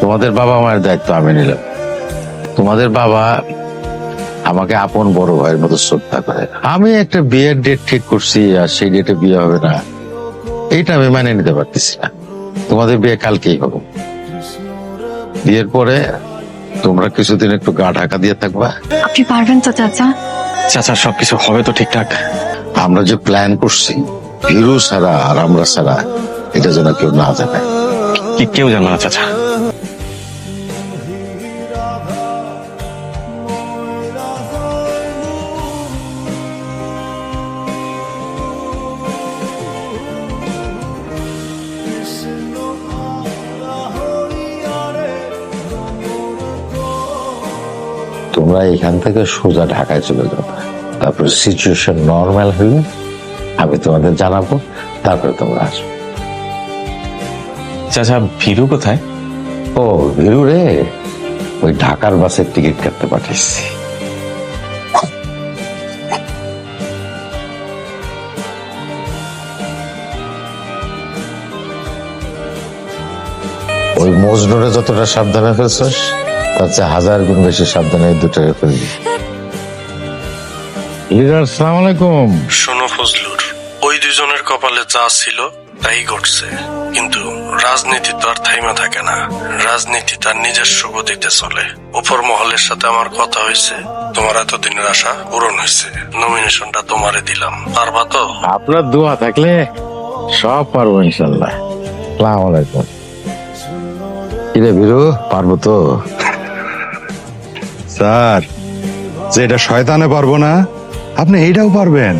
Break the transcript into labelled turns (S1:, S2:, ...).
S1: তোমাদের বাবা মায়ের দায়িত্ব আমি নিলাম। তোমাদের বাবা আমাকে আপন বড় ভাইয়ের মতো শ্রদ্ধা করে। আমি একটা বিয়ের ডেট ঠিক করছি আর সেই ডেটে বিয়ে হবে না, এইটা আমি মানে নিতে পারতেছি না। তোমাদের বিয়ে কালকেই হবে। বিয়ের পরে তোমরা কিছুদিন একটু গা ঢাকা দিয়ে থাকবা।
S2: আপনি পারবেন তো চাচা?
S3: চাচা সবকিছু হবে তো ঠিকঠাক?
S1: আমরা যে প্ল্যান করছি, হিরু ছাড়া আর আমরা ছাড়া এটা যেন কেউ না জানে।
S3: কি কেউ জানবে না চাচা?
S1: তোমরা এখান থেকে সোজা ঢাকায় চলে যাবে, তারপর সিচুয়েশন নর্মাল হলে আমি তোমাদের জানাবো, তারপরে তোমরা আসবে।
S3: চাচা ভিরু কোথায়?
S1: ও ভিরু রে, ওই ঢাকার বাসের টিকিট কাটতে পাঠিয়েছি। ওই মজনুরে যতটা সাবধানে ফেলছিস তার চেয়ে 1000 গুণ বেশি সাবধানে এই দুটোকে ফেলবি। লিডার আসসালামু আলাইকুম।
S4: শোনো ফজলুর, ওই দুজনের কপালে যা ছিল তাই ঘটছে, কিন্তু রাজনীতি তো আর থাইমা থাকে না। রাজনীতি তার নিজস্ব গতিতে চলে। উপর মহলের সাথে আমার কথা হয়েছে, তোমার এতদিনের আশা পূরণ হয়েছে। নমিনেশনটা তোমারে দিলাম, পারবা তো?
S1: আপনার দোয়া থাকলে সব পারবো ইনশাল্লাহ। আসসালামু আলাইকুম। কিরে বিরু, পারবো তো?
S5: স্যার, যেটা শয়তানে পারবো না আপনি এইটাও পারবেন।